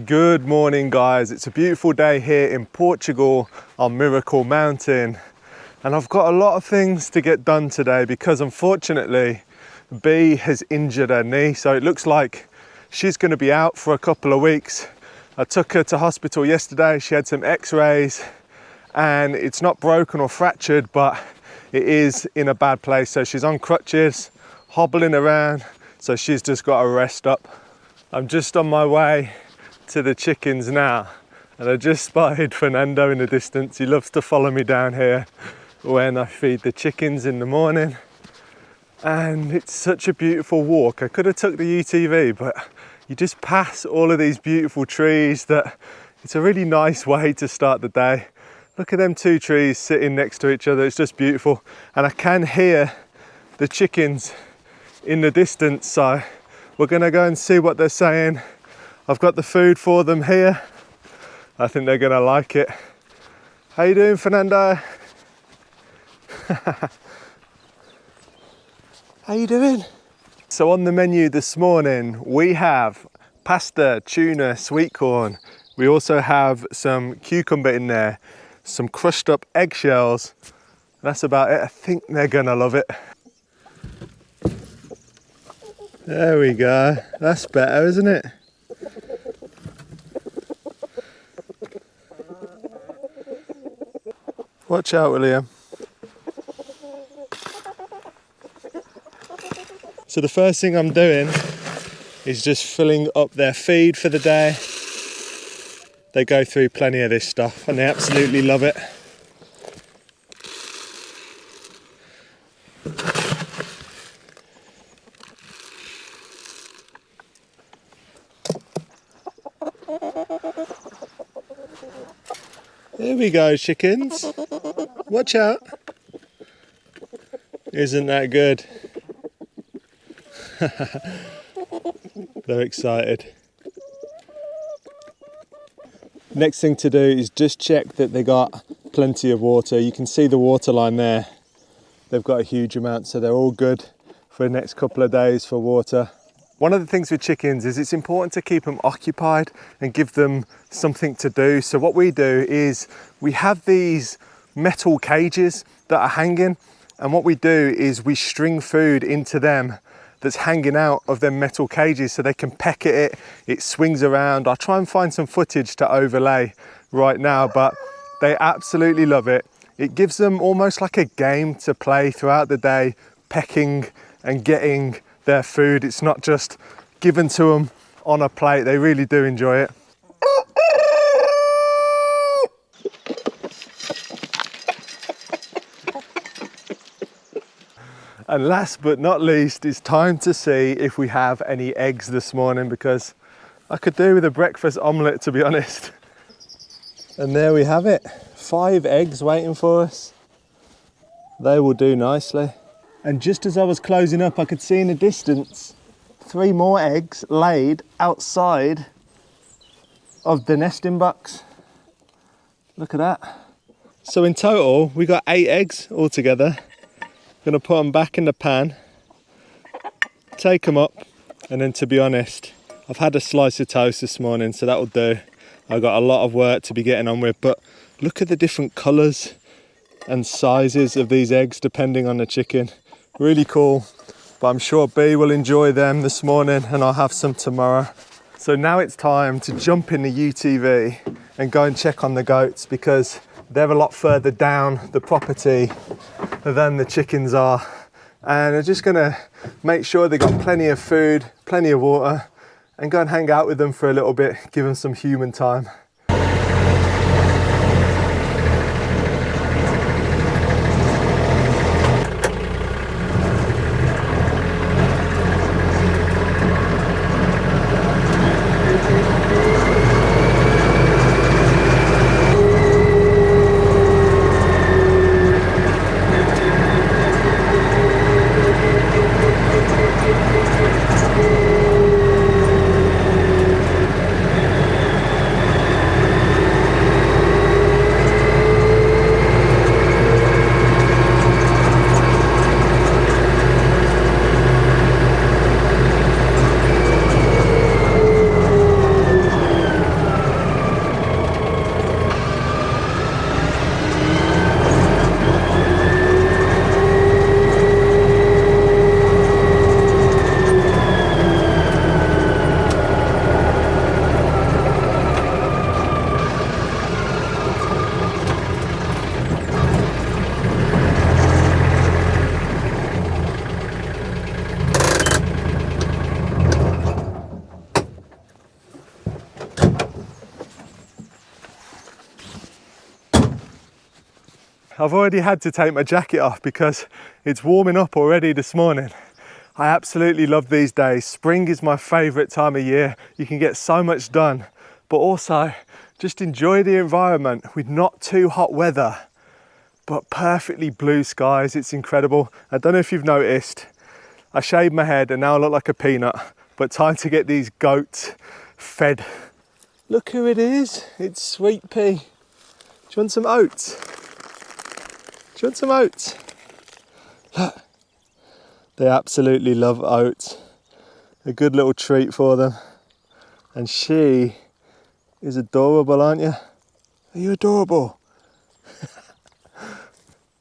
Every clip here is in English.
Good morning guys, it's a beautiful day here in Portugal on Miracle Mountain, and I've got a lot of things to get done today because unfortunately Bee has injured her knee, so it looks like she's going to be out for a couple of weeks. I took her to hospital yesterday, she had some x-rays and it's not broken or fractured, but it is in a bad place, so she's on crutches, hobbling around, so she's just got to rest up. I'm just on my way to the chickens now, and I just spotted Furrnando in the distance. He loves to follow me down here when I feed the chickens in the morning, and it's such a beautiful walk. I could have took the UTV, but you just pass all of these beautiful trees that it's a really nice way to start the day. Look at them two trees sitting next to each other, it's just beautiful, and I can hear the chickens in the distance, so we're gonna go and see what they're saying. I've got the food for them here. I think they're gonna like it. How you doing, Furrnando? How you doing? So on the menu this morning, we have pasta, tuna, sweet corn. We also have some cucumber in there, some crushed up eggshells. That's about it. I think they're gonna love it. There we go. That's better, isn't it? Watch out, William. So the first thing I'm doing is just filling up their feed for the day. They go through plenty of this stuff and they absolutely love it. Here we go, chickens. Watch out. Isn't that good? They're excited. Next thing to do is just check that they got plenty of water. You can see the water line there. They've got a huge amount, so they're all good for the next couple of days for water. One of the things with chickens is it's important to keep them occupied and give them something to do. So what we do is we have these metal cages that are hanging, and what we do is we string food into them that's hanging out of them metal cages so they can peck at it. It swings around. I'll try and find some footage to overlay right now, but they absolutely love it. It gives them almost like a game to play throughout the day, pecking and getting their food. It's not just given to them on a plate. They really do enjoy it. And last but not least, it's time to see if we have any eggs this morning, because I could do with a breakfast omelette, to be honest. And there we have it, 5 eggs waiting for us. They will do nicely. And just as I was closing up, I could see in the distance 3 more eggs laid outside of the nesting box. Look at that. So in total, we got 8 eggs altogether. Gonna put them back in the pan, take them up, and then, to be honest, I've had a slice of toast this morning, so that'll do. I've got a lot of work to be getting on with, but look at the different colours and sizes of these eggs depending on the chicken. Really cool, but I'm sure Bee will enjoy them this morning and I'll have some tomorrow. So now it's time to jump in the UTV and go and check on the goats, because they're a lot further down the property than the chickens are. And I'm just gonna make sure they got plenty of food, plenty of water, and go and hang out with them for a little bit, give them some human time. I've already had to take my jacket off because it's warming up already this morning. I absolutely love these days. Spring is my favorite time of year. You can get so much done, but also just enjoy the environment with not too hot weather, but perfectly blue skies. It's incredible. I don't know if you've noticed, I shaved my head and now I look like a peanut, but time to get these goats fed. Look who it is. It's Sweet Pea. Do you want some oats? Do you want some oats? Look. They absolutely love oats. A good little treat for them. And she is adorable, aren't you? Are you adorable?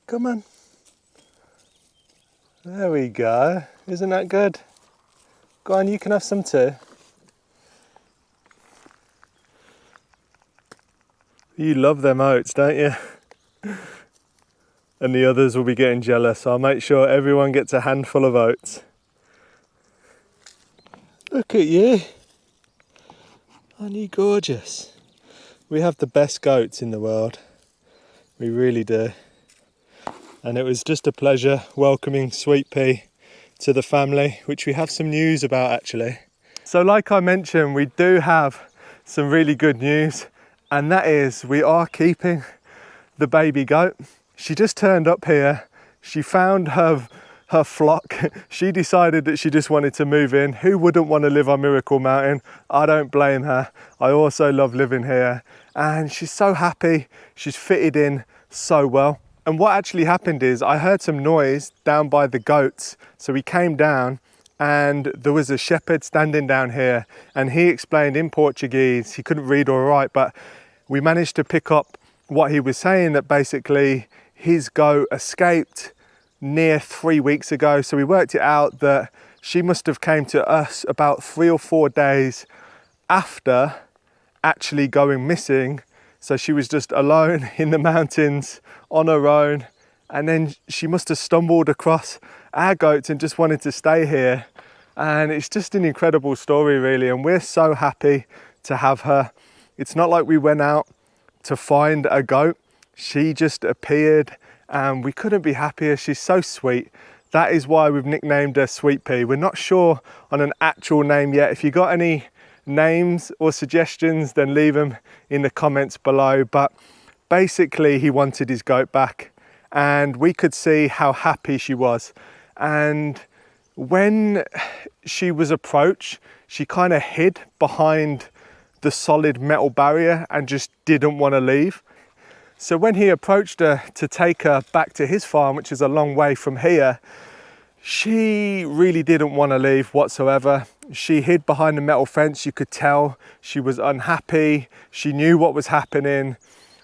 Come on. There we go. Isn't that good? Go on, you can have some too. You love them oats, don't you? And the others will be getting jealous. I'll make sure everyone gets a handful of oats. Look at you. Aren't you gorgeous? We have the best goats in the world. We really do. And it was just a pleasure welcoming Sweet Pea to the family, which we have some news about actually. So like I mentioned, we do have some really good news, and that is we are keeping the baby goat. She just turned up here. She found her flock. She decided that she just wanted to move in. Who wouldn't want to live on Miracle Mountain? I don't blame her. I also love living here. And she's so happy. She's fitted in so well. And what actually happened is I heard some noise down by the goats. So we came down and there was a shepherd standing down here, and he explained in Portuguese. He couldn't read or write, but we managed to pick up what he was saying, that basically his goat escaped near 3 weeks ago. So we worked it out that she must have came to us about 3 or 4 days after actually going missing. So she was just alone in the mountains on her own, and then she must have stumbled across our goats and just wanted to stay here. And it's just an incredible story really, and we're so happy to have her. It's not like we went out to find a goat. She just appeared and we couldn't be happier. She's so sweet. That is why we've nicknamed her Sweet Pea. We're not sure on an actual name yet. If you got any names or suggestions, then leave them in the comments below. But basically he wanted his goat back, and we could see how happy she was. And when she was approached, she kind of hid behind the solid metal barrier and just didn't want to leave. So when he approached her to take her back to his farm, which is a long way from here, she really didn't want to leave whatsoever. She hid behind the metal fence. You could tell she was unhappy. She knew what was happening.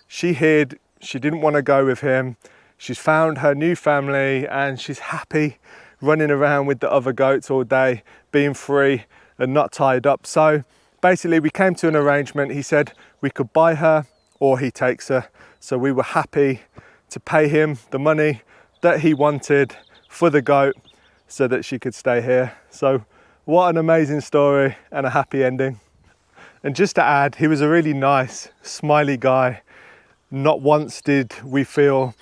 She hid. She didn't want to go with him. She's found her new family and she's happy running around with the other goats all day, being free and not tied up. So basically we came to an arrangement. He said we could buy her or he takes her. So we were happy to pay him the money that he wanted for the goat so that she could stay here. So what an amazing story and a happy ending. And just to add, he was a really nice, smiley guy. Not once did we feel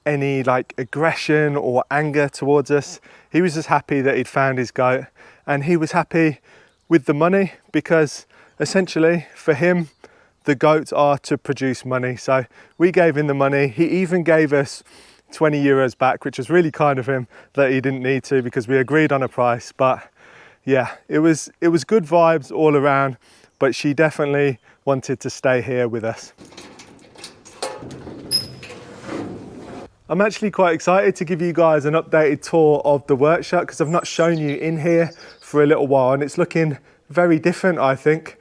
any like aggression or anger towards us. He was just happy that he'd found his goat, and he was happy with the money because essentially for him, the goats are to produce money. So we gave him the money. He even gave us 20 euros back, which was really kind of him that he didn't need to because we agreed on a price. But yeah, it was good vibes all around, but she definitely wanted to stay here with us. I'm actually quite excited to give you guys an updated tour of the workshop because I've not shown you in here for a little while, and it's looking very different, I think.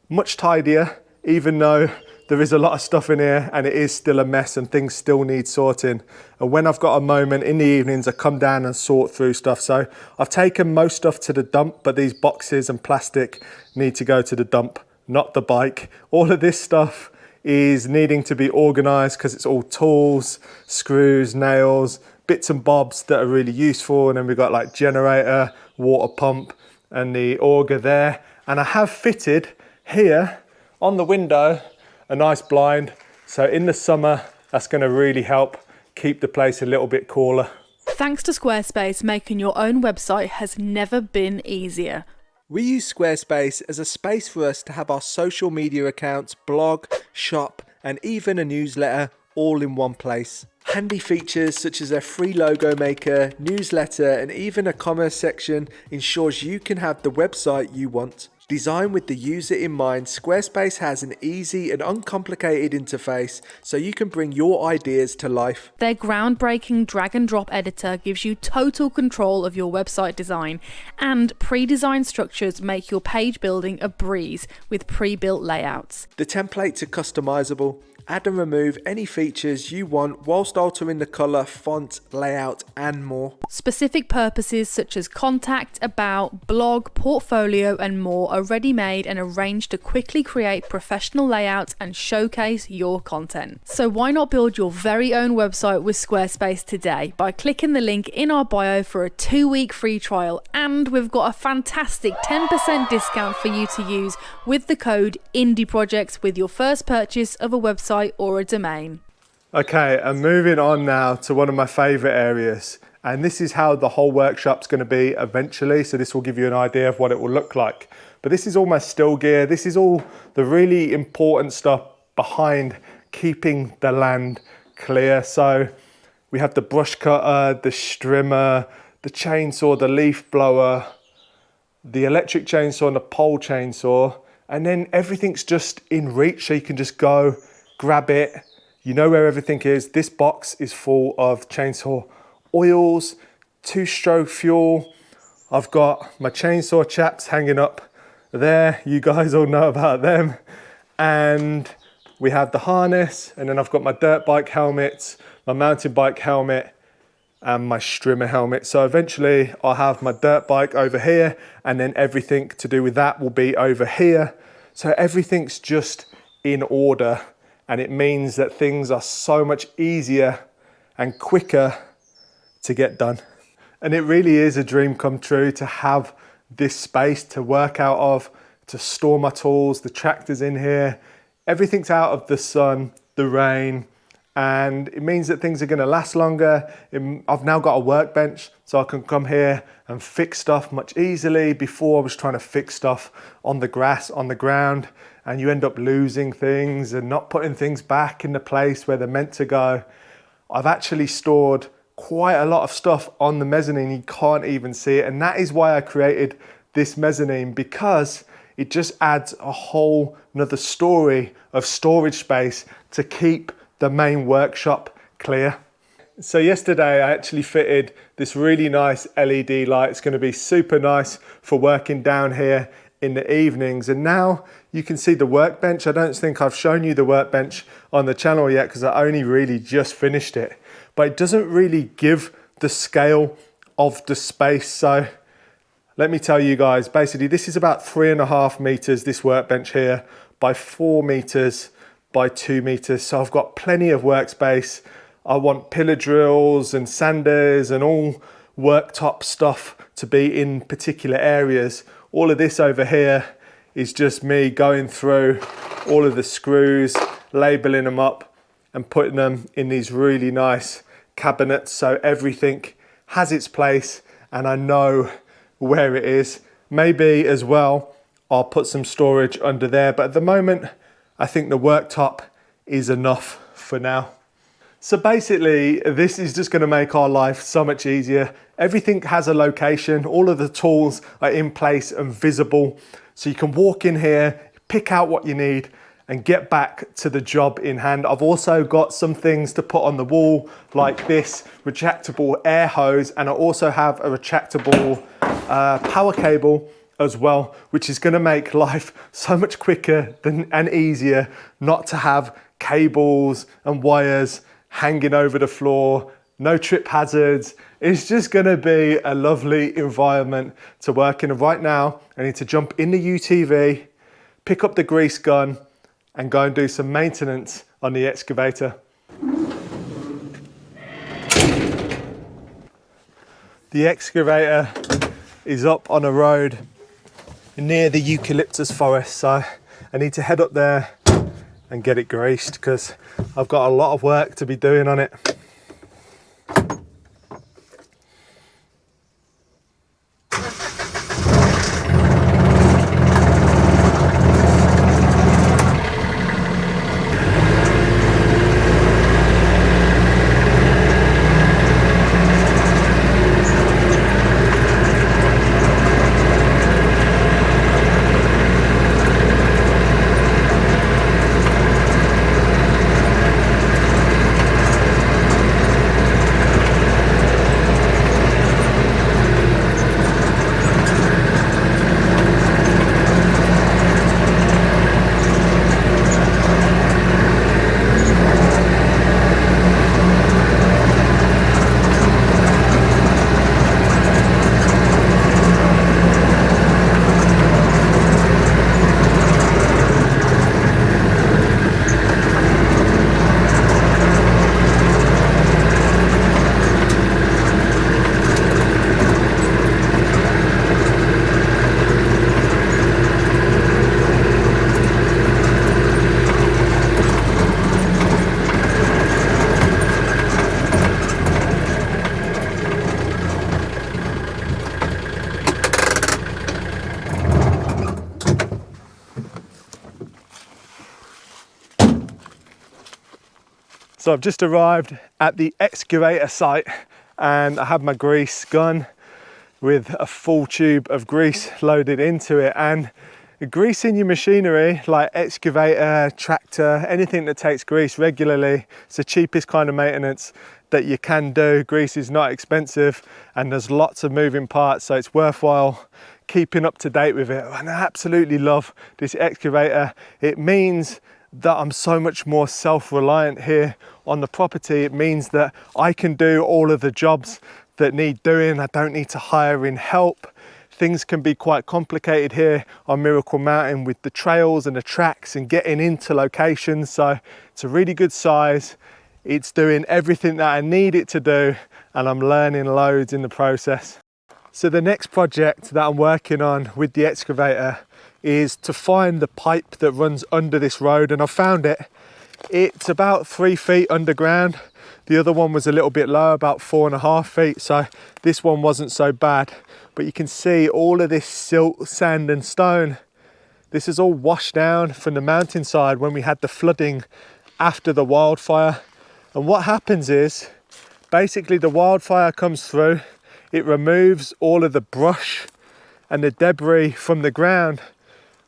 Much tidier, even though there is a lot of stuff in here and it is still a mess and things still need sorting. And when I've got a moment in the evenings, I come down and sort through stuff. So I've taken most stuff to the dump, but these boxes and plastic need to go to the dump, not the bike. All of this stuff is needing to be organized because it's all tools, screws, nails, bits and bobs that are really useful. And then we've got like generator, water pump and the auger there. And I have fitted here on the window a nice blind. So in the summer, that's going to really help keep the place a little bit cooler. Thanks to Squarespace, making your own website has never been easier. We use Squarespace as a space for us to have our social media accounts, blog, shop, and even a newsletter all in one place. Handy features such as a free logo maker, newsletter, and even a commerce section ensures you can have the website you want. Designed with the user in mind, Squarespace has an easy and uncomplicated interface so you can bring your ideas to life. Their groundbreaking drag and drop editor gives you total control of your website design, and pre-designed structures make your page building a breeze with pre-built layouts. The templates are customizable. Add and remove any features you want whilst altering the colour, font, layout and more. Specific purposes such as contact, about, blog, portfolio and more are ready-made and arranged to quickly create professional layouts and showcase your content. So why not build your very own website with Squarespace today by clicking the link in our bio for a 2-week free trial, and we've got a fantastic 10% discount for you to use with the code indieprojects with your first purchase of a website or a domain. Okay, and moving on now to one of my favourite areas, and this is how the whole workshop's going to be eventually, so this will give you an idea of what it will look like. But this is all my still gear, this is all the really important stuff behind keeping the land clear. So we have the brush cutter, the strimmer, the chainsaw, the leaf blower, the electric chainsaw and the pole chainsaw, and then everything's just in reach, so you can just go grab it. You know where everything is. This box is full of chainsaw oils, 2-stroke fuel. I've got my chainsaw chaps hanging up there. You guys all know about them. And we have the harness, and then I've got my dirt bike helmet, my mountain bike helmet, and my strimmer helmet. So eventually I'll have my dirt bike over here, and then everything to do with that will be over here. So everything's just in order. And it means that things are so much easier and quicker to get done. And it really is a dream come true to have this space to work out of, to store my tools. The tractor's in here. Everything's out of the sun, the rain, and it means that things are going to last longer. I've now got a workbench, so I can come here and fix stuff much easily. Before I was trying to fix stuff on the grass, on the ground, and you end up losing things and not putting things back in the place where they're meant to go. I've actually stored quite a lot of stuff on the mezzanine. You can't even see it, and that is why I created this mezzanine, because it just adds a whole another story of storage space to keep the main workshop clear. So yesterday I actually fitted this really nice LED light. It's going to be super nice for working down here in the evenings. And now you can see the workbench. I don't think I've shown you the workbench on the channel yet because I only really just finished it, but it doesn't really give the scale of the space. So let me tell you guys, basically this is about 3.5 meters, this workbench here, by 4 meters by 2 meters. So I've got plenty of workspace. I want pillar drills and sanders and all worktop stuff to be in particular areas. All of this over here is just me going through all of the screws, labeling them up and putting them in these really nice cabinets so everything has its place and I know where it is. Maybe as well I'll put some storage under there, but at the moment I think the worktop is enough for now. So basically this is just going to make our life so much easier. Everything has a location, all of the tools are in place and visible, so you can walk in here, pick out what you need and get back to the job in hand. I've also got some things to put on the wall like this retractable air hose, and I also have a retractable power cable as well, which is going to make life so much quicker and easier not to have cables and wires hanging over the floor, no trip hazards. It's just going to be a lovely environment to work in. And right now I need to jump in the UTV, pick up the grease gun and go and do some maintenance on the excavator. The excavator is up on a road near the eucalyptus forest, so I need to head up there and get it greased because I've got a lot of work to be doing on it. So I've just arrived at the excavator site and I have my grease gun with a full tube of grease loaded into it. And greasing your machinery like excavator, tractor, anything that takes grease regularly, it's the cheapest kind of maintenance that you can do. Grease is not expensive and there's lots of moving parts, so it's worthwhile keeping up to date with it. And I absolutely love this excavator. It means that I'm so much more self-reliant here on the property. It means that I can do all of the jobs that need doing. I don't need to hire in help. Things can be quite complicated here on Miracle Mountain with the trails and the tracks and getting into locations. So it's a really good size. It's doing everything that I need it to do, and I'm learning loads in the process. So the next project that I'm working on with the excavator is to find the pipe that runs under this road, and I found it. It's about 3 feet underground. The other one was a little bit lower, about 4.5 feet, so this one wasn't so bad. But you can see all of this silt, sand and stone. This is all washed down from the mountainside when we had the flooding after the wildfire. And what happens is, basically the wildfire comes through, it removes all of the brush and the debris from the ground,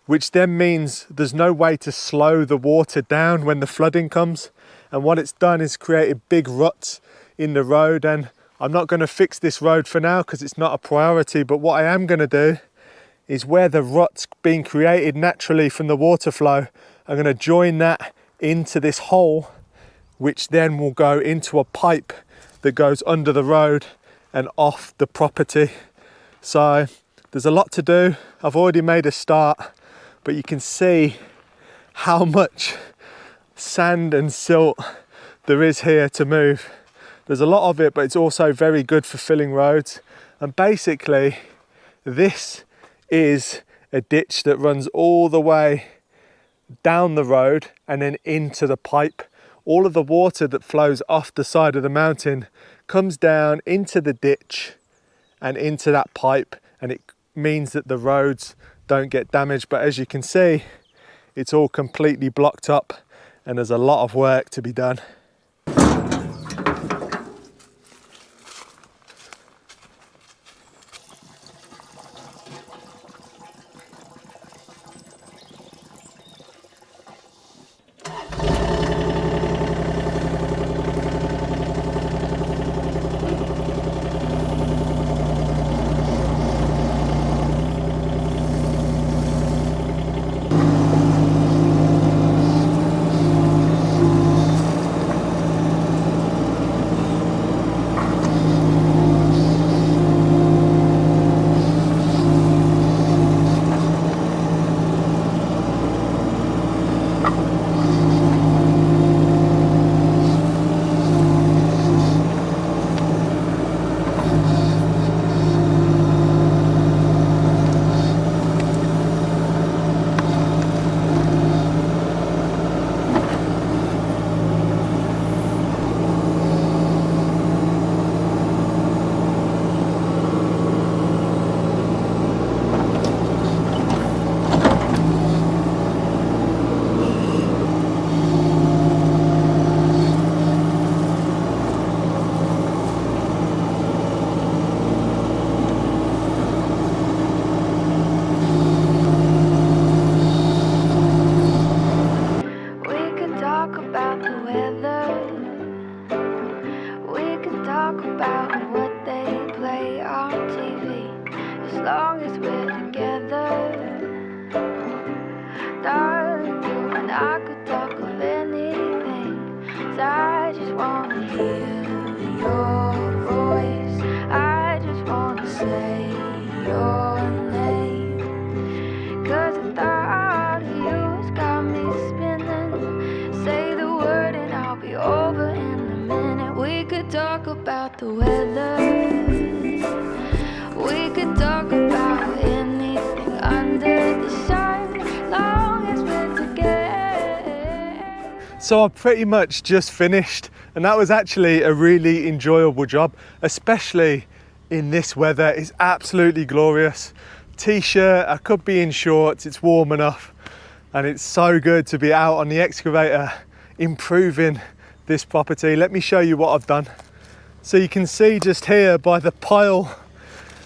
which then means there's no way to slow the water down when the flooding comes. And what it's done is created big ruts in the road. And I'm not going to fix this road for now because it's not a priority, but what I am going to do is where the rut's being created naturally from the water flow, I'm going to join that into this hole, which then will go into a pipe that goes under the road and off the property. So there's a lot to do. I've already made a start, but you can see how much sand and silt there is here to move. There's a lot of it, but it's also very good for filling roads. And basically, this is a ditch that runs all the way down the road and then into the pipe. All of the water that flows off the side of the mountain comes down into the ditch and into that pipe, and it means that the roads don't get damaged. But as you can see, it's all completely blocked up and there's a lot of work to be done. The weather, we could talk about anything under the sun, long as we're together. So I pretty much just finished, and that was actually a really enjoyable job, especially in this weather. It's absolutely glorious. T-shirt, I could be in shorts, it's warm enough, and it's so good to be out on the excavator improving this property. Let me show you what I've done. So you can see just here by the pile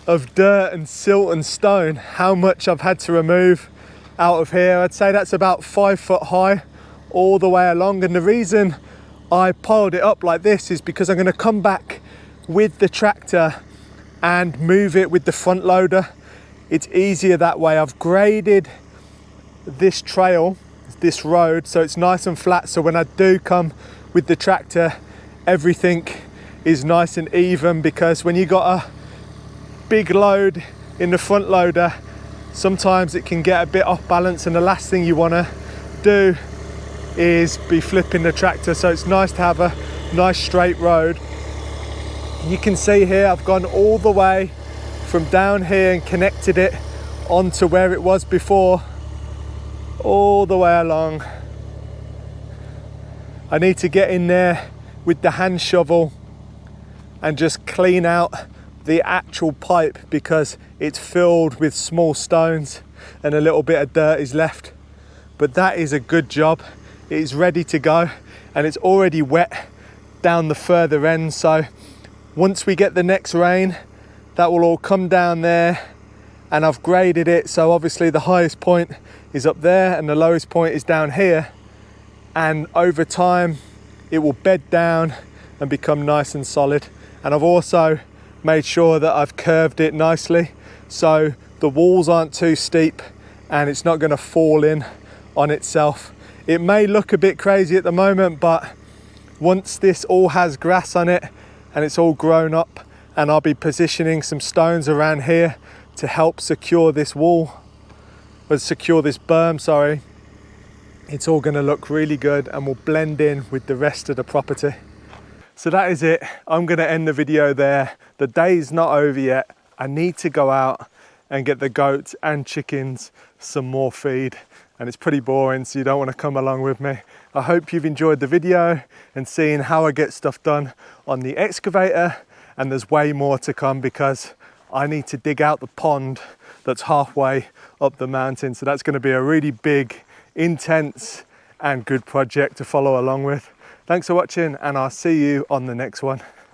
of dirt and silt and stone how much I've had to remove out of here. I'd say that's about 5 foot high all the way along, and the reason I piled it up like this is because I'm going to come back with the tractor and move it with the front loader. It's easier that way. I've graded this trail, this road, so it's nice and flat, so when I do come with the tractor everything is nice and even, because when you got a big load in the front loader sometimes it can get a bit off balance, and the last thing you want to do is be flipping the tractor. So it's nice to have a nice straight road. You can see here I've gone all the way from down here and connected it onto where it was before, all the way along. I need to get in there with the hand shovel and just clean out the actual pipe because it's filled with small stones and a little bit of dirt is left. But that is a good job. It is ready to go, and it's already wet down the further end. So once we get the next rain, that will all come down there, and I've graded it. So obviously the highest point is up there and the lowest point is down here. And over time, it will bed down and become nice and solid. And I've also made sure that I've curved it nicely so the walls aren't too steep and it's not going to fall in on itself. It may look a bit crazy at the moment, but once this all has grass on it and it's all grown up, and I'll be positioning some stones around here to help secure this wall, or secure this berm, sorry, it's all going to look really good and will blend in with the rest of the property. So that is it. I'm going to end the video there. The day's not over yet. I need to go out and get the goats and chickens some more feed, and it's pretty boring, so you don't want to come along with me. I hope you've enjoyed the video and seeing how I get stuff done on the excavator, and there's way more to come because I need to dig out the pond that's halfway up the mountain. So that's going to be a really big, intense and good project to follow along with. Thanks for watching, and I'll see you on the next one.